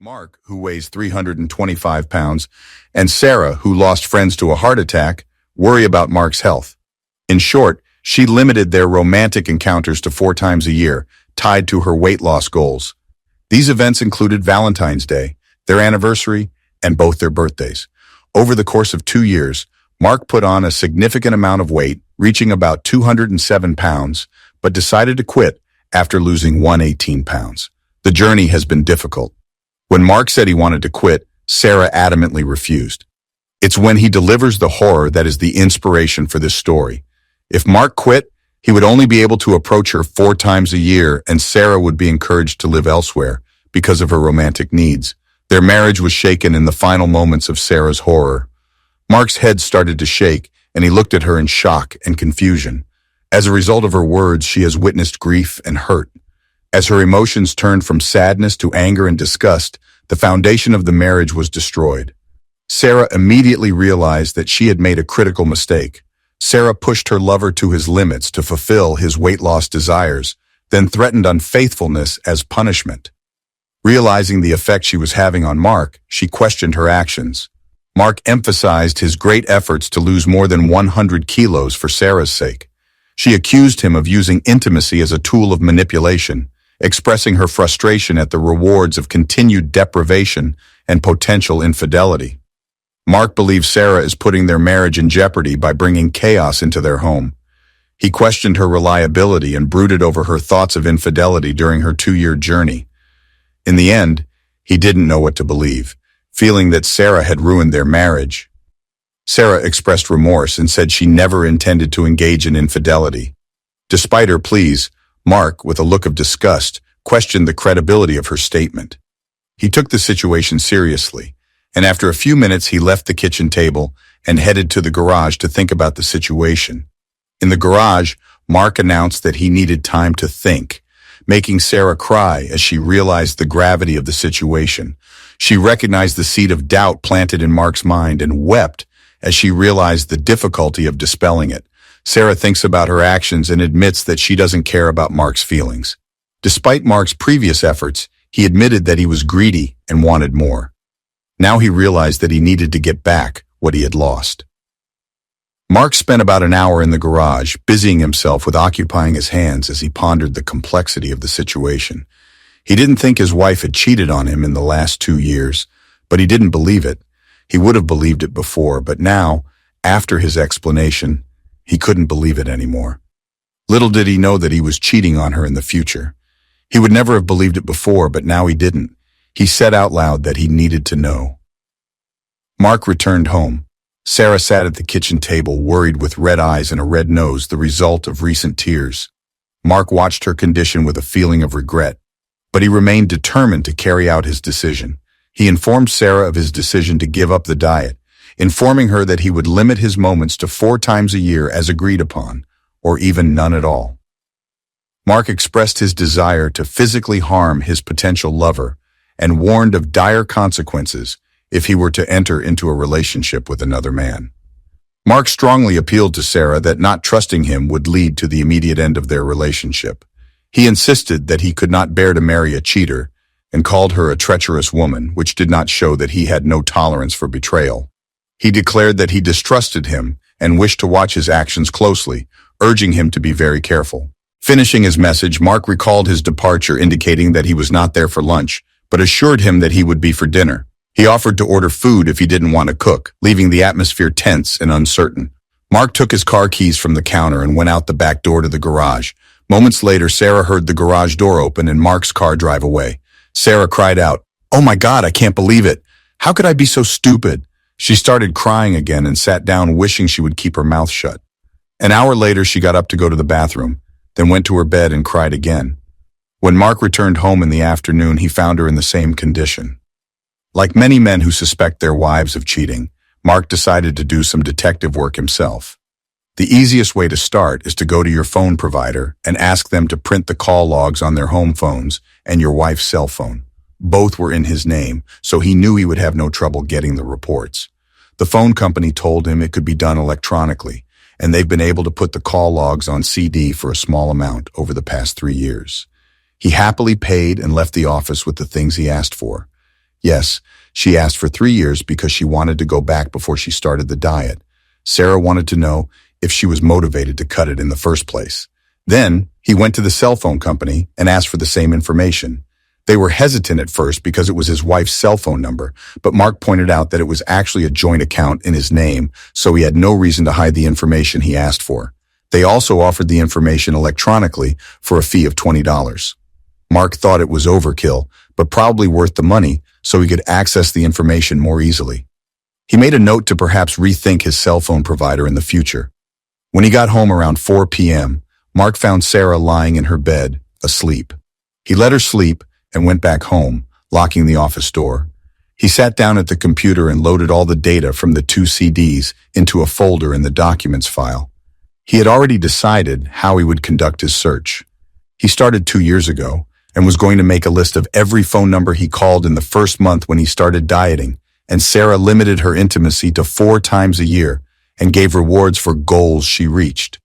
Mark, who weighs 325 pounds, and Sarah, who lost friends to a heart attack, worry about Mark's health. In short, she limited their romantic encounters to 4 times a year, tied to her weight loss goals. These events included Valentine's Day, their anniversary, and both their birthdays. Over the course of 2 years, Mark put on a significant amount of weight, reaching about 207 pounds, but decided to quit after losing 118 pounds. The journey has been difficult. When Mark said he wanted to quit, Sarah adamantly refused. It's when he delivers the horror that is the inspiration for this story. If Mark quit, he would only be able to approach her 4 times a year, and Sarah would be encouraged to live elsewhere because of her romantic needs. Their marriage was shaken in the final moments of Sarah's horror. Mark's head started to shake, and he looked at her in shock and confusion. As a result of her words, she has witnessed grief and hurt. As her emotions turned from sadness to anger and disgust, the foundation of the marriage was destroyed. Sarah immediately realized that she had made a critical mistake. Sarah pushed her lover to his limits to fulfill his weight loss desires, then threatened unfaithfulness as punishment. Realizing the effect she was having on Mark, she questioned her actions. Mark emphasized his great efforts to lose more than 100 kilos for Sarah's sake. She accused him of using intimacy as a tool of manipulation, expressing her frustration at the rewards of continued deprivation and potential infidelity. Mark believes Sarah is putting their marriage in jeopardy by bringing chaos into their home. He questioned her reliability and brooded over her thoughts of infidelity during her 2-year journey. In the end, he didn't know what to believe, feeling that Sarah had ruined their marriage. Sarah expressed remorse and said she never intended to engage in infidelity. Despite her pleas, Mark, with a look of disgust, questioned the credibility of her statement. He took the situation seriously, and after a few minutes he left the kitchen table and headed to the garage to think about the situation. In the garage, Mark announced that he needed time to think, making Sarah cry as she realized the gravity of the situation. She recognized the seed of doubt planted in Mark's mind and wept as she realized the difficulty of dispelling it. Sarah thinks about her actions and admits that she doesn't care about Mark's feelings. Despite Mark's previous efforts, he admitted that he was greedy and wanted more. Now he realized that he needed to get back what he had lost. Mark spent about an hour in the garage, busying himself with occupying his hands as he pondered the complexity of the situation. He didn't think his wife had cheated on him in the last 2 years, but he didn't believe it. He would have believed it before, but now, after his explanation, he couldn't believe it anymore. Little did he know that he was cheating on her in the future. He would never have believed it before, but now he didn't. He said out loud that he needed to know. Mark returned home. Sarah sat at the kitchen table, worried with red eyes and a red nose, the result of recent tears. Mark watched her condition with a feeling of regret, but he remained determined to carry out his decision. He informed Sarah of his decision to give up the diet, informing her that he would limit his moments to 4 times a year as agreed upon, or even none at all. Mark expressed his desire to physically harm his potential lover and warned of dire consequences if he were to enter into a relationship with another man. Mark strongly appealed to Sarah that not trusting him would lead to the immediate end of their relationship. He insisted that he could not bear to marry a cheater and called her a treacherous woman, which did not show that he had no tolerance for betrayal. He declared that he distrusted him and wished to watch his actions closely, urging him to be very careful. Finishing his message, Mark recalled his departure, indicating that he was not there for lunch, but assured him that he would be for dinner. He offered to order food if he didn't want to cook, leaving the atmosphere tense and uncertain. Mark took his car keys from the counter and went out the back door to the garage. Moments later, Sarah heard the garage door open and Mark's car drive away. Sarah cried out, "Oh my God, I can't believe it. How could I be so stupid?" She started crying again and sat down, wishing she would keep her mouth shut. An hour later, she got up to go to the bathroom, then went to her bed and cried again. When Mark returned home in the afternoon, he found her in the same condition. Like many men who suspect their wives of cheating, Mark decided to do some detective work himself. The easiest way to start is to go to your phone provider and ask them to print the call logs on their home phones and your wife's cell phone. Both were in his name, so he knew he would have no trouble getting the reports. The phone company told him it could be done electronically, and they've been able to put the call logs on CD for a small amount over the past 3 years. He happily paid and left the office with the things he asked for. Yes, she asked for 3 years because she wanted to go back before she started the diet. Sarah wanted to know if she was motivated to cut it in the first place. Then, he went to the cell phone company and asked for the same information. They were hesitant at first because it was his wife's cell phone number, but Mark pointed out that it was actually a joint account in his name, so he had no reason to hide the information he asked for. They also offered the information electronically for a fee of $20. Mark thought it was overkill, but probably worth the money so he could access the information more easily. He made a note to perhaps rethink his cell phone provider in the future. When he got home around 4 p.m., Mark found Sarah lying in her bed, asleep. He let her sleep and went back home, locking the office door. He sat down at the computer and loaded all the data from the 2 CDs into a folder in the documents file. He had already decided how he would conduct his search. He started 2 years ago and was going to make a list of every phone number he called in the first month when he started dieting, and Sarah limited her intimacy to 4 times a year and gave rewards for goals she reached.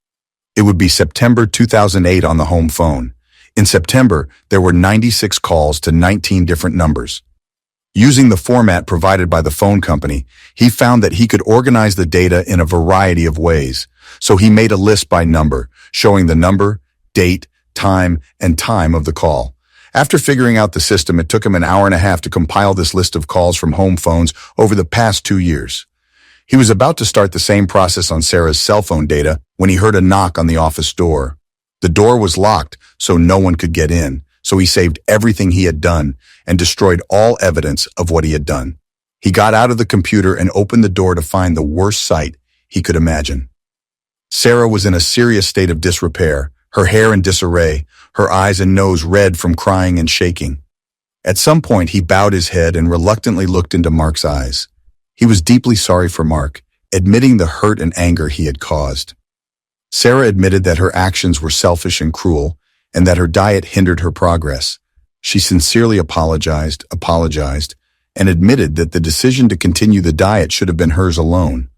It would be September 2008 on the home phone. In September, there were 96 calls to 19 different numbers. Using the format provided by the phone company, he found that he could organize the data in a variety of ways. So he made a list by number, showing the number, date, time, and time of the call. After figuring out the system, it took him an hour and a half to compile this list of calls from home phones over the past 2 years. He was about to start the same process on Sarah's cell phone data when he heard a knock on the office door. The door was locked, so no one could get in, so he saved everything he had done and destroyed all evidence of what he had done. He got out of the computer and opened the door to find the worst sight he could imagine. Sarah was in a serious state of disrepair, her hair in disarray, her eyes and nose red from crying and shaking. At some point, he bowed his head and reluctantly looked into Mark's eyes. He was deeply sorry for Mark, admitting the hurt and anger he had caused. Sarah admitted that her actions were selfish and cruel, and that her diet hindered her progress. She sincerely apologized, and admitted that the decision to continue the diet should have been hers alone.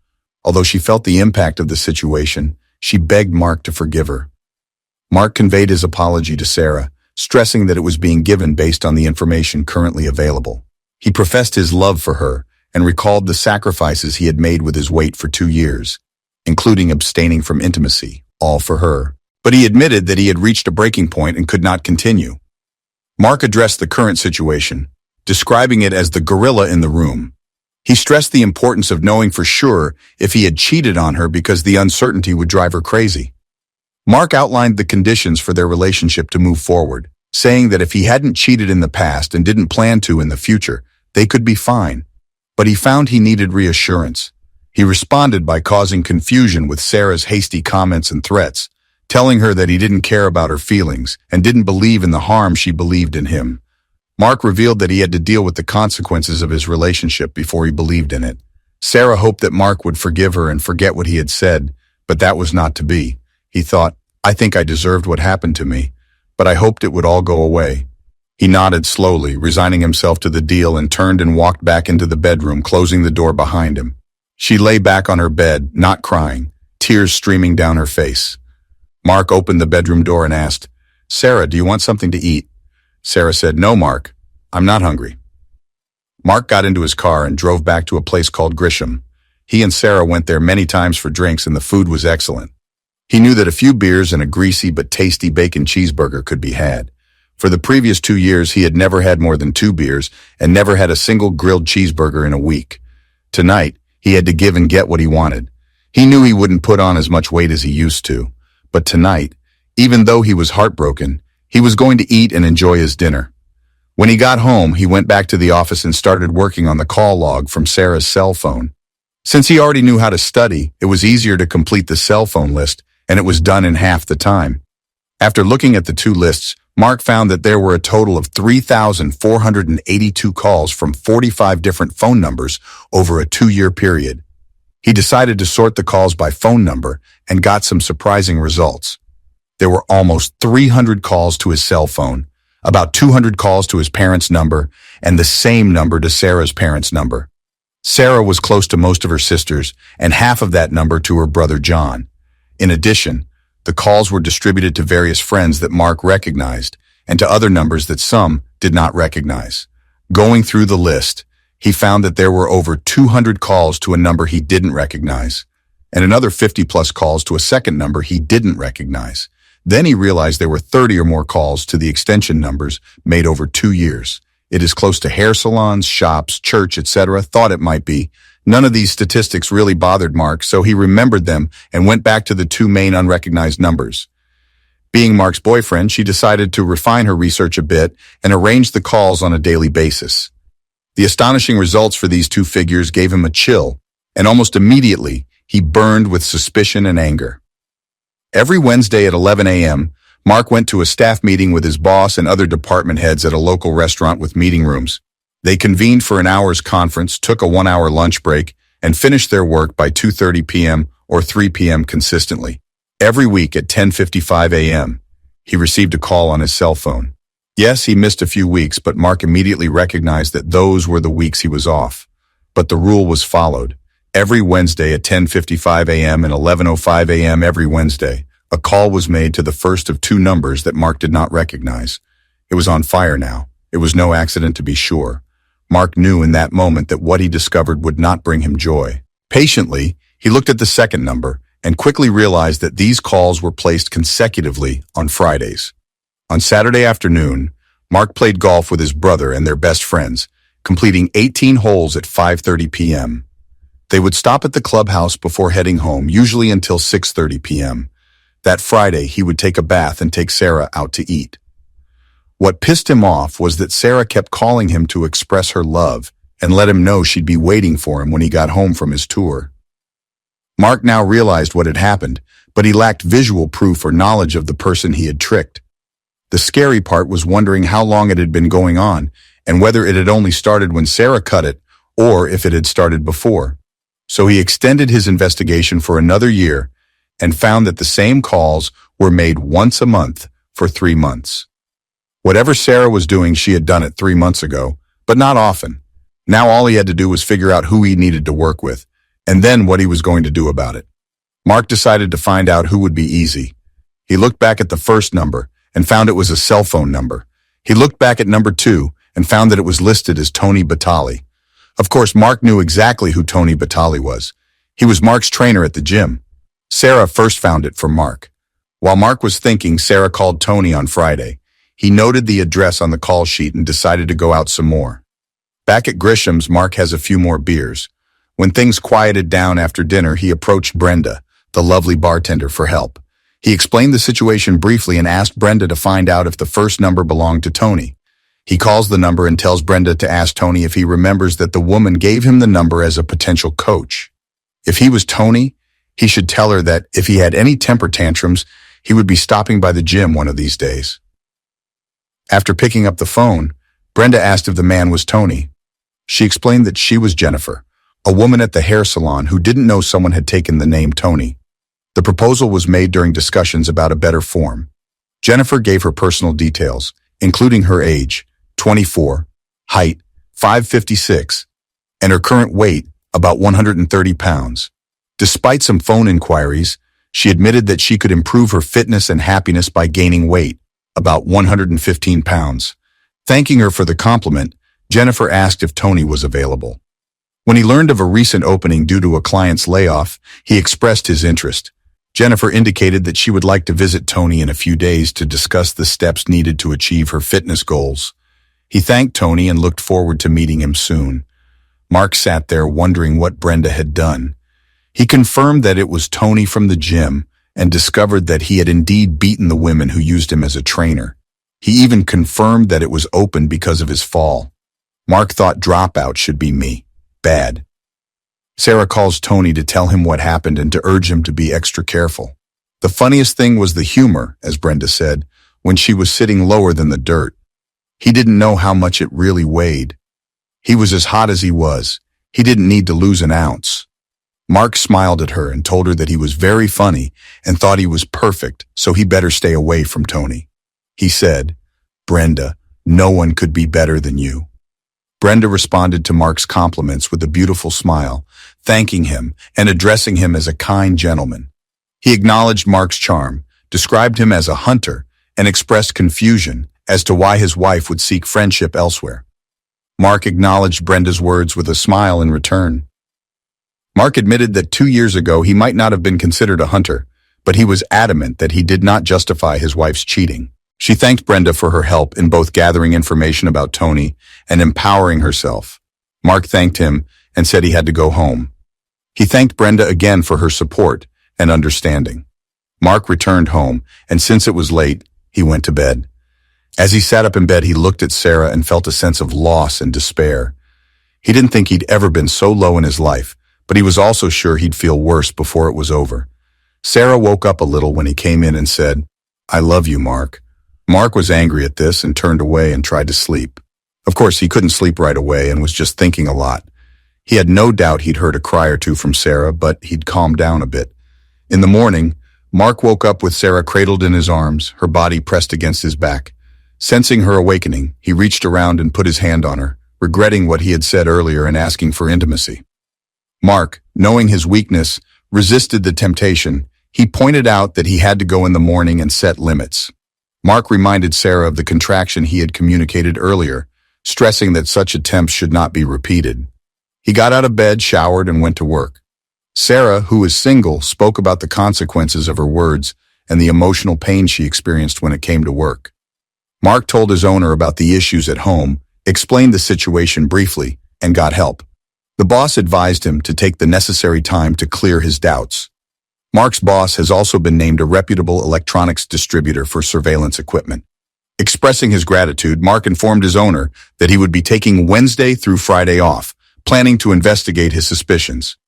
Although she felt the impact of the situation, she begged Mark to forgive her. Mark conveyed his apology to Sarah, stressing that it was being given based on the information currently available. He professed his love for her and recalled the sacrifices he had made with his weight for 2 years, including abstaining from intimacy, all for her. But he admitted that he had reached a breaking point and could not continue. Mark addressed the current situation, describing it as the gorilla in the room. He stressed the importance of knowing for sure if he had cheated on her because the uncertainty would drive her crazy. Mark outlined the conditions for their relationship to move forward, saying that if he hadn't cheated in the past and didn't plan to in the future, they could be fine. But he found he needed reassurance. He responded by causing confusion with Sarah's hasty comments and threats, telling her that he didn't care about her feelings and didn't believe in the harm she believed in him. Mark revealed that he had to deal with the consequences of his relationship before he believed in it. Sarah hoped that Mark would forgive her and forget what he had said, but that was not to be. He thought, "I think I deserved what happened to me, but I hoped it would all go away." He nodded slowly, resigning himself to the deal, and turned and walked back into the bedroom, closing the door behind him. She lay back on her bed, not crying, tears streaming down her face. Mark opened the bedroom door and asked, "Sarah, do you want something to eat?" Sarah said, "No, Mark, I'm not hungry." Mark got into his car and drove back to a place called Grisham. He and Sarah went there many times for drinks, and the food was excellent. He knew that a few beers and a greasy but tasty bacon cheeseburger could be had. For the previous 2 years, he had never had more than 2 beers and never had a single grilled cheeseburger in a week. Tonight, he had to give and get what he wanted. He knew he wouldn't put on as much weight as he used to. But tonight, even though he was heartbroken, he was going to eat and enjoy his dinner. When he got home, he went back to the office and started working on the call log from Sarah's cell phone. Since he already knew how to study, it was easier to complete the cell phone list, and it was done in half the time. After looking at the 2 lists, Mark found that there were a total of 3,482 calls from 45 different phone numbers over a 2-year period. He decided to sort the calls by phone number and got some surprising results. There were almost 300 calls to his cell phone, about 200 calls to his parents' number, and the same number to Sarah's parents' number. Sarah was close to most of her sisters, and half of that number to her brother John. In addition, the calls were distributed to various friends that Mark recognized, and to other numbers that some did not recognize. Going through the list, he found that there were over 200 calls to a number he didn't recognize, and another 50-plus calls to a second number he didn't recognize. Then he realized there were 30 or more calls to the extension numbers made over 2 years. It is close to hair salons, shops, church, etc. Thought it might be. None of these statistics really bothered Mark, so he remembered them and went back to the 2 main unrecognized numbers. Being Mark's boyfriend, she decided to refine her research a bit and arrange the calls on a daily basis. The astonishing results for these 2 figures gave him a chill, and almost immediately, he burned with suspicion and anger. Every Wednesday at 11 a.m., Mark went to a staff meeting with his boss and other department heads at a local restaurant with meeting rooms. They convened for an hour's conference, took a 1-hour lunch break, and finished their work by 2:30 p.m. or 3 p.m. consistently. Every week at 10:55 a.m., he received a call on his cell phone. Yes, he missed a few weeks, but Mark immediately recognized that those were the weeks he was off. But the rule was followed. Every Wednesday at 10:55 a.m. and 11:05 a.m. every Wednesday, a call was made to the first of 2 numbers that Mark did not recognize. It was on fire now. It was no accident, to be sure. Mark knew in that moment that what he discovered would not bring him joy. Patiently, he looked at the second number and quickly realized that these calls were placed consecutively on Fridays. On Saturday afternoon, Mark played golf with his brother and their best friends, completing 18 holes at 5:30 p.m. They would stop at the clubhouse before heading home, usually until 6:30 p.m. That Friday, he would take a bath and take Sarah out to eat. What pissed him off was that Sarah kept calling him to express her love and let him know she'd be waiting for him when he got home from his tour. Mark now realized what had happened, but he lacked visual proof or knowledge of the person he had tricked. The scary part was wondering how long it had been going on and whether it had only started when Sarah cut it or if it had started before. So he extended his investigation for another year and found that the same calls were made once a month for 3 months. Whatever Sarah was doing, she had done it 3 months ago, but not often. Now all he had to do was figure out who he needed to work with, and then what he was going to do about it. Mark decided to find out who would be easy. He looked back at the first number and found it was a cell phone number. He looked back at number 2 and found that it was listed as Tony Batali. Of course, Mark knew exactly who Tony Batali was. He was Mark's trainer at the gym. Sarah first found it for Mark. While Mark was thinking, Sarah called Tony on Friday. He noted the address on the call sheet and decided to go out some more. Back at Grisham's, Mark has a few more beers. When things quieted down after dinner, he approached Brenda, the lovely bartender, for help. He explained the situation briefly and asked Brenda to find out if the first number belonged to Tony. He calls the number and tells Brenda to ask Tony if he remembers that the woman gave him the number as a potential coach. If he was Tony, he should tell her that if he had any temper tantrums, he would be stopping by the gym one of these days. After picking up the phone, Brenda asked if the man was Tony. She explained that she was Jennifer, a woman at the hair salon who didn't know someone had taken the name Tony. The proposal was made during discussions about a better form. Jennifer gave her personal details, including her age, 24, height, 5'56", and her current weight, about 130 pounds. Despite some phone inquiries, she admitted that she could improve her fitness and happiness by gaining weight, about 115 pounds. Thanking her for the compliment, Jennifer asked if Tony was available. When he learned of a recent opening due to a client's layoff, he expressed his interest. Jennifer indicated that she would like to visit Tony in a few days to discuss the steps needed to achieve her fitness goals. He thanked Tony and looked forward to meeting him soon. Mark sat there wondering what Brenda had done. He confirmed that it was Tony from the gym and discovered that he had indeed beaten the women who used him as a trainer. He even confirmed that it was open because of his fall. Mark thought dropout should be me. Bad. Sarah calls Tony to tell him what happened and to urge him to be extra careful. The funniest thing was the humor, as Brenda said, when she was sitting lower than the dirt. He didn't know how much it really weighed. He was as hot as he was. He didn't need to lose an ounce. Mark smiled at her and told her that he was very funny and thought he was perfect, so he better stay away from Tony. He said, "Brenda, no one could be better than you." Brenda responded to Mark's compliments with a beautiful smile, thanking him and addressing him as a kind gentleman. He acknowledged Mark's charm, described him as a hunter, and expressed confusion as to why his wife would seek friendship elsewhere. Mark acknowledged Brenda's words with a smile in return. Mark admitted that 2 years ago he might not have been considered a hunter, but he was adamant that he did not justify his wife's cheating. She thanked Brenda for her help in both gathering information about Tony and empowering herself. Mark thanked him and said he had to go home. He thanked Brenda again for her support and understanding. Mark returned home, and since it was late, he went to bed. As he sat up in bed, he looked at Sarah and felt a sense of loss and despair. He didn't think he'd ever been so low in his life, but he was also sure he'd feel worse before it was over. Sarah woke up a little when he came in and said, "I love you, Mark." Mark was angry at this and turned away and tried to sleep. Of course, he couldn't sleep right away and was just thinking a lot. He had no doubt he'd heard a cry or two from Sarah, but he'd calmed down a bit. In the morning, Mark woke up with Sarah cradled in his arms, her body pressed against his back. Sensing her awakening, he reached around and put his hand on her, regretting what he had said earlier and asking for intimacy. Mark, knowing his weakness, resisted the temptation. He pointed out that he had to go in the morning and set limits. Mark reminded Sarah of the contraction he had communicated earlier, stressing that such attempts should not be repeated. He got out of bed, showered, and went to work. Sarah, who was single, spoke about the consequences of her words and the emotional pain she experienced when it came to work. Mark told his owner about the issues at home, explained the situation briefly, and got help. The boss advised him to take the necessary time to clear his doubts. Mark's boss has also been named a reputable electronics distributor for surveillance equipment. Expressing his gratitude, Mark informed his owner that he would be taking Wednesday through Friday off, planning to investigate his suspicions.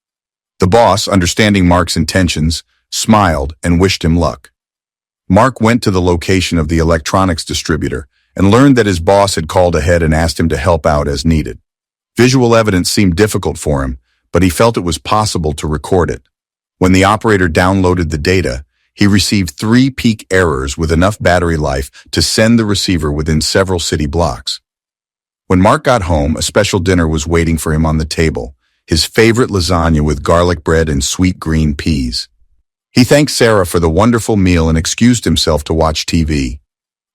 The boss, understanding Mark's intentions, smiled and wished him luck. Mark went to the location of the electronics distributor and learned that his boss had called ahead and asked him to help out as needed. Visual evidence seemed difficult for him, but he felt it was possible to record it. When the operator downloaded the data, he received 3 peak errors with enough battery life to send the receiver within several city blocks. When Mark got home, a special dinner was waiting for him on the table, his favorite lasagna with garlic bread and sweet green peas. He thanked Sarah for the wonderful meal and excused himself to watch TV.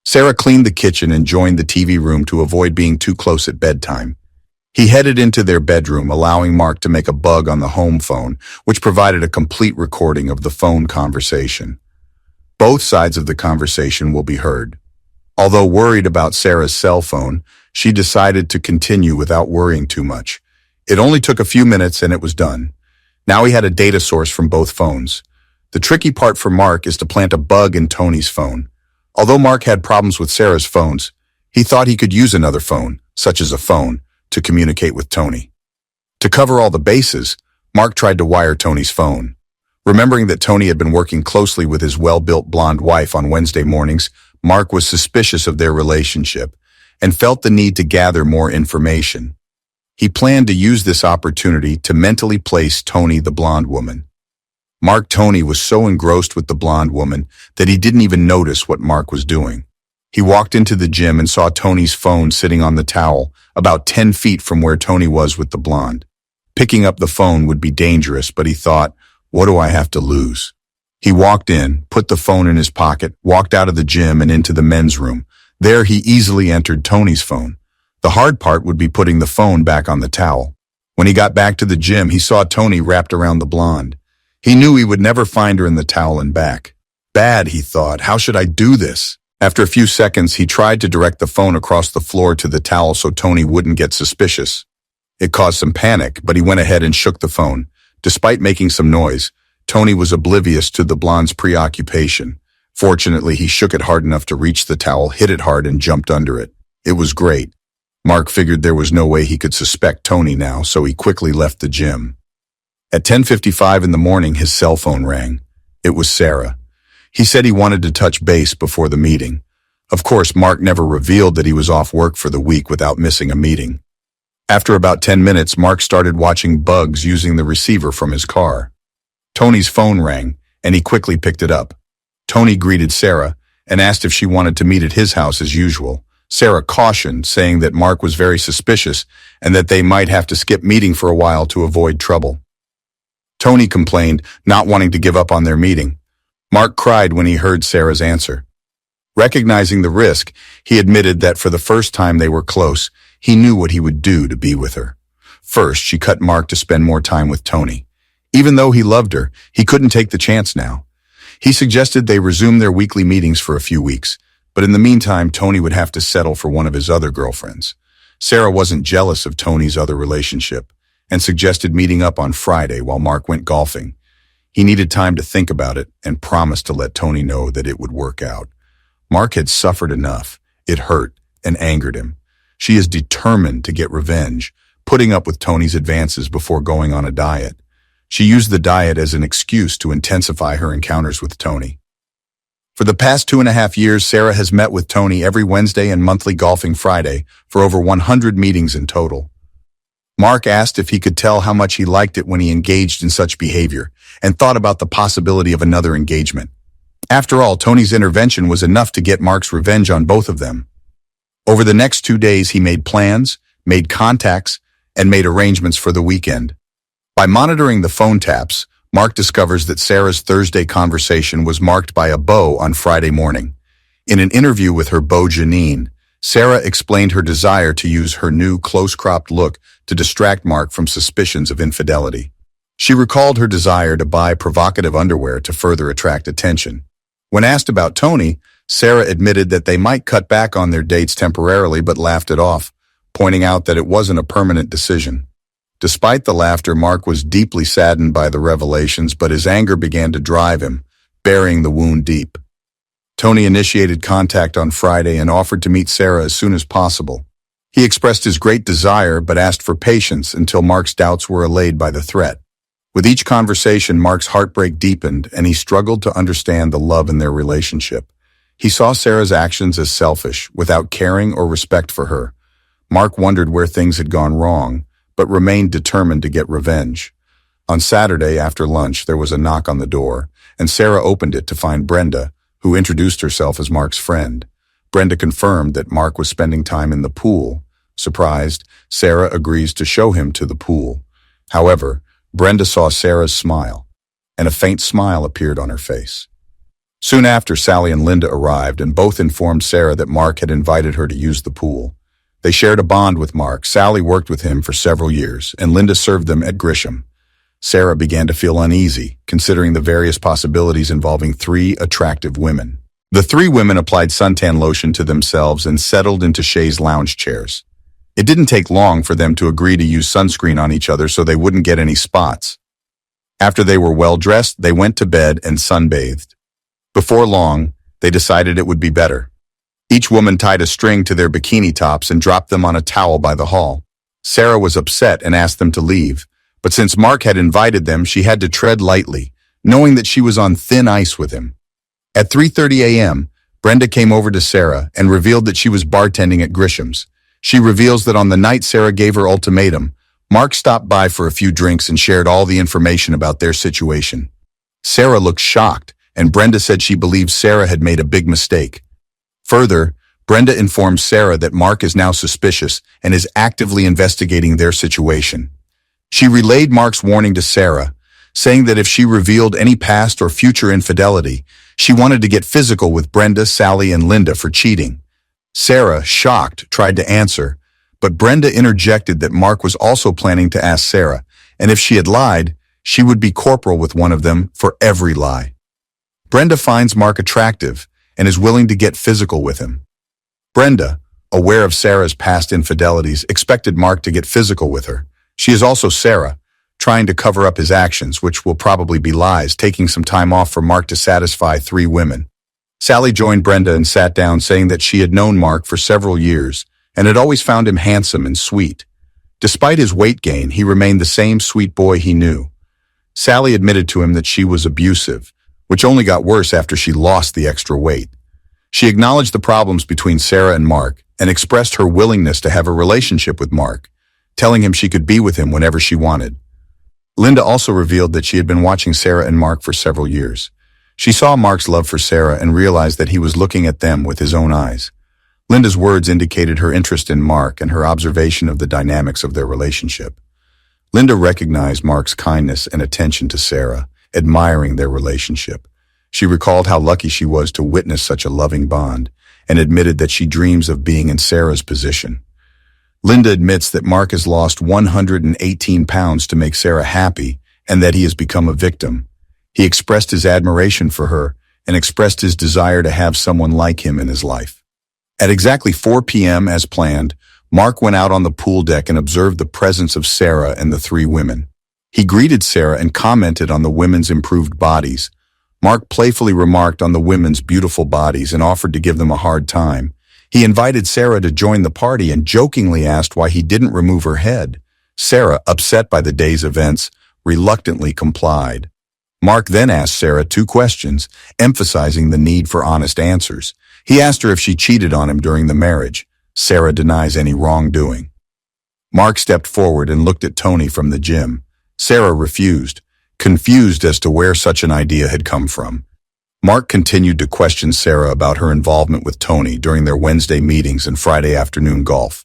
Sarah cleaned the kitchen and joined the TV room to avoid being too close at bedtime. He headed into their bedroom, allowing Mark to make a bug on the home phone, which provided a complete recording of the phone conversation. Both sides of the conversation will be heard. Although worried about Sarah's cell phone, she decided to continue without worrying too much. It only took a few minutes and it was done. Now he had a data source from both phones. The tricky part for Mark is to plant a bug in Tony's phone. Although Mark had problems with Sarah's phones, he thought he could use another phone, such as a phone, to communicate with Tony. To cover all the bases, Mark tried to wire Tony's phone. Remembering that Tony had been working closely with his well-built blonde wife on Wednesday mornings, Mark was suspicious of their relationship and felt the need to gather more information. He planned to use this opportunity to mentally place Tony, the blonde woman. Tony was so engrossed with the blonde woman that he didn't even notice what Mark was doing. He walked into the gym and saw Tony's phone sitting on the towel, about 10 feet from where Tony was with the blonde. Picking up the phone would be dangerous, but he thought, what do I have to lose? He walked in, put the phone in his pocket, walked out of the gym and into the men's room. There he easily entered Tony's phone. The hard part would be putting the phone back on the towel. When he got back to the gym, he saw Tony wrapped around the blonde. He knew he would never find her in the towel and back. Bad, he thought. How should I do this? After a few seconds, he tried to direct the phone across the floor to the towel so Tony wouldn't get suspicious. It caused some panic, but he went ahead and shook the phone. Despite making some noise, Tony was oblivious to the blonde's preoccupation. Fortunately, he shook it hard enough to reach the towel, hit it hard, and jumped under it. It was great. Mark figured there was no way he could suspect Tony now, so he quickly left the gym. At 10:55 in the morning, his cell phone rang. It was Sarah. He said he wanted to touch base before the meeting. Of course, Mark never revealed that he was off work for the week without missing a meeting. After about 10 minutes, Mark started watching bugs using the receiver from his car. Tony's phone rang, and he quickly picked it up. Tony greeted Sarah and asked if she wanted to meet at his house as usual. Sarah cautioned, saying that Mark was very suspicious and that they might have to skip meeting for a while to avoid trouble. Tony complained, not wanting to give up on their meeting. Mark cried when he heard Sarah's answer. Recognizing the risk, he admitted that for the first time they were close, he knew what he would do to be with her. First, she cut Mark to spend more time with Tony. Even though he loved her, he couldn't take the chance now. He suggested they resume their weekly meetings for a few weeks, but in the meantime, Tony would have to settle for one of his other girlfriends. Sarah wasn't jealous of Tony's other relationship and suggested meeting up on Friday while Mark went golfing. He needed time to think about it and promised to let Tony know that it would work out. Mark had suffered enough. It hurt and angered him. She is determined to get revenge, putting up with Tony's advances before going on a diet. She used the diet as an excuse to intensify her encounters with Tony. For the past 2.5 years, Sarah has met with Tony every Wednesday and monthly golfing Friday for over 100 meetings in total. Mark asked if he could tell how much he liked it when he engaged in such behavior and thought about the possibility of another engagement. After all, Tony's intervention was enough to get Mark's revenge on both of them. Over the next 2 days, he made plans, made contacts, and made arrangements for the weekend. By monitoring the phone taps, Mark discovers that Sarah's Thursday conversation was marked by a beau on Friday morning. In an interview with her beau Janine, Sarah explained her desire to use her new close-cropped look to distract Mark from suspicions of infidelity. She recalled her desire to buy provocative underwear to further attract attention. When asked about Tony, Sarah admitted that they might cut back on their dates temporarily but laughed it off, pointing out that it wasn't a permanent decision. Despite the laughter, Mark was deeply saddened by the revelations, but his anger began to drive him, burying the wound deep. Tony initiated contact on Friday and offered to meet Sarah as soon as possible. He expressed his great desire but asked for patience until Mark's doubts were allayed by the threat. With each conversation, Mark's heartbreak deepened and he struggled to understand the love in their relationship. He saw Sarah's actions as selfish, without caring or respect for her. Mark wondered where things had gone wrong, but remained determined to get revenge. On Saturday, after lunch, there was a knock on the door, and Sarah opened it to find Brenda, who introduced herself as Mark's friend. Brenda confirmed that Mark was spending time in the pool. Surprised, Sarah agrees to show him to the pool. However, Brenda saw Sarah's smile, and a faint smile appeared on her face. Soon after, Sally and Linda arrived, and both informed Sarah that Mark had invited her to use the pool. They shared a bond with Mark. Sally worked with him for several years, and Linda served them at Grisham. Sarah began to feel uneasy, considering the various possibilities involving 3 attractive women. The 3 women applied suntan lotion to themselves and settled into chaise lounge chairs. It didn't take long for them to agree to use sunscreen on each other so they wouldn't get any spots. After they were well dressed, they went to bed and sunbathed. Before long, they decided it would be better. Each woman tied a string to their bikini tops and dropped them on a towel by the hall. Sarah was upset and asked them to leave, but since Mark had invited them, she had to tread lightly, knowing that she was on thin ice with him. At 3:30 a.m., Brenda came over to Sarah and revealed that she was bartending at Grisham's. She reveals that on the night Sarah gave her ultimatum, Mark stopped by for a few drinks and shared all the information about their situation. Sarah looked shocked, and Brenda said she believed Sarah had made a big mistake. Further, Brenda informed Sarah that Mark is now suspicious and is actively investigating their situation. She relayed Mark's warning to Sarah, saying that if she revealed any past or future infidelity, she wanted to get physical with Brenda, Sally, and Linda for cheating. Sarah, shocked, tried to answer, but Brenda interjected that Mark was also planning to ask Sarah, and if she had lied, she would be corporal with one of them for every lie. Brenda finds Mark attractive and is willing to get physical with him. Brenda, aware of Sarah's past infidelities, expected Mark to get physical with her. She is also Sarah, trying to cover up his actions, which will probably be lies, taking some time off for Mark to satisfy 3 women. Sally joined Brenda and sat down, saying that she had known Mark for several years and had always found him handsome and sweet. Despite his weight gain, he remained the same sweet boy he knew. Sally admitted to him that she was abusive, which only got worse after she lost the extra weight. She acknowledged the problems between Sarah and Mark and expressed her willingness to have a relationship with Mark, telling him she could be with him whenever she wanted. Linda also revealed that she had been watching Sarah and Mark for several years. She saw Mark's love for Sarah and realized that he was looking at them with his own eyes. Linda's words indicated her interest in Mark and her observation of the dynamics of their relationship. Linda recognized Mark's kindness and attention to Sarah, admiring their relationship. She recalled how lucky she was to witness such a loving bond and admitted that she dreams of being in Sarah's position. Linda admits that Mark has lost 118 pounds to make Sarah happy and that he has become a victim. He expressed his admiration for her and expressed his desire to have someone like him in his life. At exactly 4 p.m. as planned, Mark went out on the pool deck and observed the presence of Sarah and the three women. He greeted Sarah and commented on the women's improved bodies. Mark playfully remarked on the women's beautiful bodies and offered to give them a hard time. He invited Sarah to join the party and jokingly asked why he didn't remove her head. Sarah, upset by the day's events, reluctantly complied. Mark then asked Sarah 2 questions, emphasizing the need for honest answers. He asked her if she cheated on him during the marriage. Sarah denies any wrongdoing. Mark stepped forward and looked at Tony from the gym. Sarah refused, confused as to where such an idea had come from. Mark continued to question Sarah about her involvement with Tony during their Wednesday meetings and Friday afternoon golf.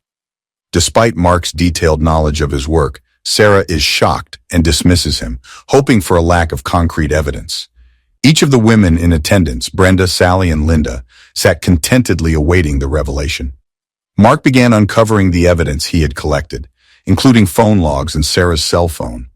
Despite Mark's detailed knowledge of his work, Sarah is shocked and dismisses him, hoping for a lack of concrete evidence. Each of the women in attendance, Brenda, Sally, and Linda, sat contentedly awaiting the revelation. Mark began uncovering the evidence he had collected, including phone logs and Sarah's cell phone.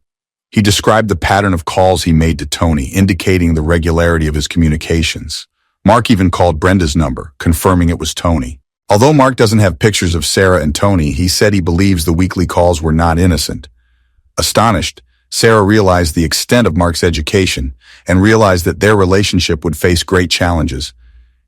He described the pattern of calls he made to Tony, indicating the regularity of his communications. Mark even called Brenda's number, confirming it was Tony. Although Mark doesn't have pictures of Sarah and Tony, he said he believes the weekly calls were not innocent. Astonished, Sarah realized the extent of Mark's education and realized that their relationship would face great challenges.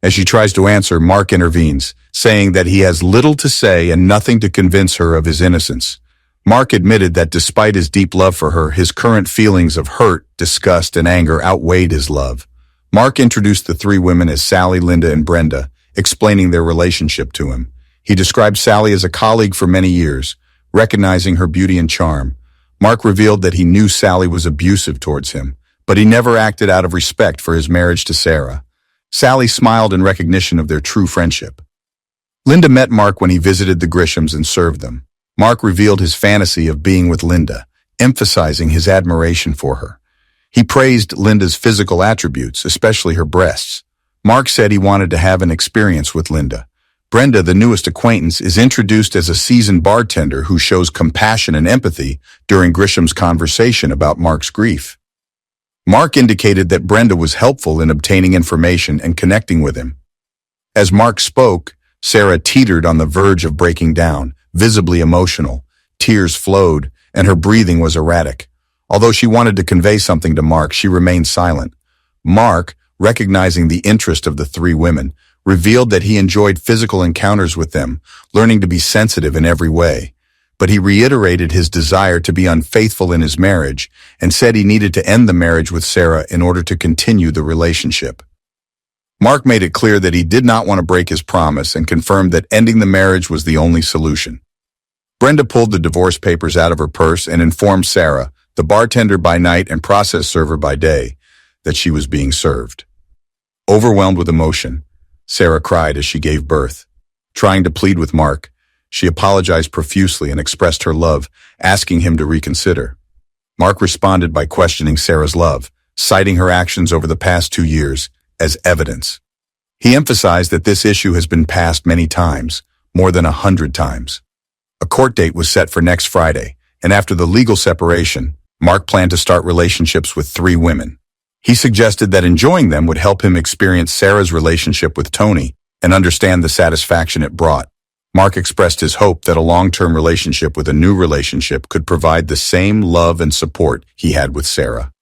As she tries to answer, Mark intervenes, saying that he has little to say and nothing to convince her of his innocence. Mark admitted that despite his deep love for her, his current feelings of hurt, disgust, and anger outweighed his love. Mark introduced the three women as Sally, Linda, and Brenda, explaining their relationship to him. He described Sally as a colleague for many years, recognizing her beauty and charm. Mark revealed that he knew Sally was abusive towards him, but he never acted out of respect for his marriage to Sarah. Sally smiled in recognition of their true friendship. Linda met Mark when he visited the Grishams and served them. Mark revealed his fantasy of being with Linda, emphasizing his admiration for her. He praised Linda's physical attributes, especially her breasts. Mark said he wanted to have an experience with Linda. Brenda, the newest acquaintance, is introduced as a seasoned bartender who shows compassion and empathy during Grisham's conversation about Mark's grief. Mark indicated that Brenda was helpful in obtaining information and connecting with him. As Mark spoke, Sarah teetered on the verge of breaking down, visibly emotional. Tears flowed, and her breathing was erratic. Although she wanted to convey something to Mark, she remained silent. Mark, recognizing the interest of the three women, revealed that he enjoyed physical encounters with them, learning to be sensitive in every way. But he reiterated his desire to be unfaithful in his marriage and said he needed to end the marriage with Sarah in order to continue the relationship. Mark made it clear that he did not want to break his promise and confirmed that ending the marriage was the only solution. Brenda pulled the divorce papers out of her purse and informed Sarah, the bartender by night and process server by day, that she was being served. Overwhelmed with emotion, Sarah cried as she gave birth. Trying to plead with Mark, she apologized profusely and expressed her love, asking him to reconsider. Mark responded by questioning Sarah's love, citing her actions over the past 2 years as evidence. He emphasized that this issue has been passed many times, more than 100 times. A court date was set for next Friday, and after the legal separation, Mark planned to start relationships with 3 women. He suggested that enjoying them would help him experience Sarah's relationship with Tony and understand the satisfaction it brought. Mark expressed his hope that a long-term relationship with a new relationship could provide the same love and support he had with Sarah.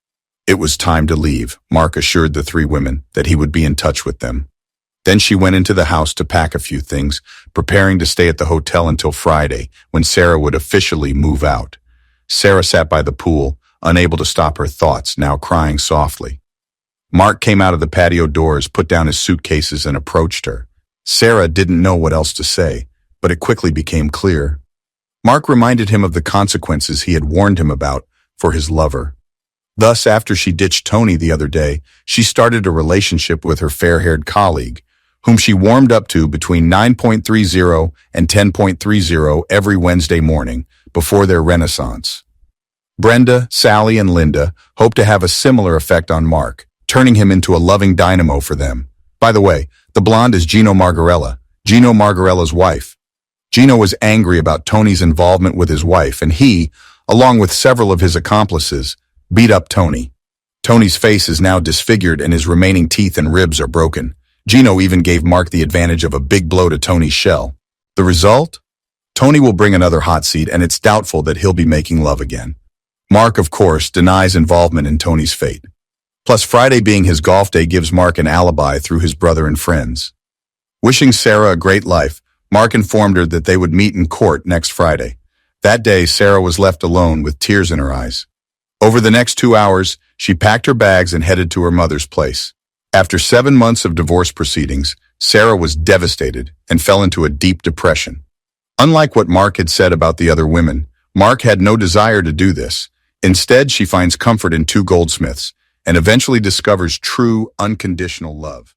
It was time to leave. Mark assured the 3 women that he would be in touch with them. Then she went into the house to pack a few things, preparing to stay at the hotel until Friday, when Sarah would officially move out. Sarah sat by the pool, unable to stop her thoughts, now crying softly. Mark came out of the patio doors, put down his suitcases, and approached her. Sarah didn't know what else to say, but it quickly became clear. Mark reminded him of the consequences he had warned him about for his lover. Thus, after she ditched Tony the other day, she started a relationship with her fair-haired colleague, whom she warmed up to between 9.30 and 10.30 every Wednesday morning before their renaissance. Brenda, Sally, and Linda hope to have a similar effect on Mark, turning him into a loving dynamo for them. By the way, the blonde is Gino Margarella's wife. Gino was angry about Tony's involvement with his wife, and he, along with several of his accomplices, beat up Tony. Tony's face is now disfigured and his remaining teeth and ribs are broken. Gino even gave Mark the advantage of a big blow to Tony's shell. The result? Tony will bring another hot seat, and it's doubtful that he'll be making love again. Mark, of course, denies involvement in Tony's fate. Plus, Friday being his golf day gives Mark an alibi through his brother and friends. Wishing Sarah a great life, Mark informed her that they would meet in court next Friday. That day, Sarah was left alone with tears in her eyes. Over the next 2 hours, she packed her bags and headed to her mother's place. After 7 months of divorce proceedings, Sarah was devastated and fell into a deep depression. Unlike what Mark had said about the other women, Mark had no desire to do this. Instead, she finds comfort in two goldsmiths and eventually discovers true, unconditional love.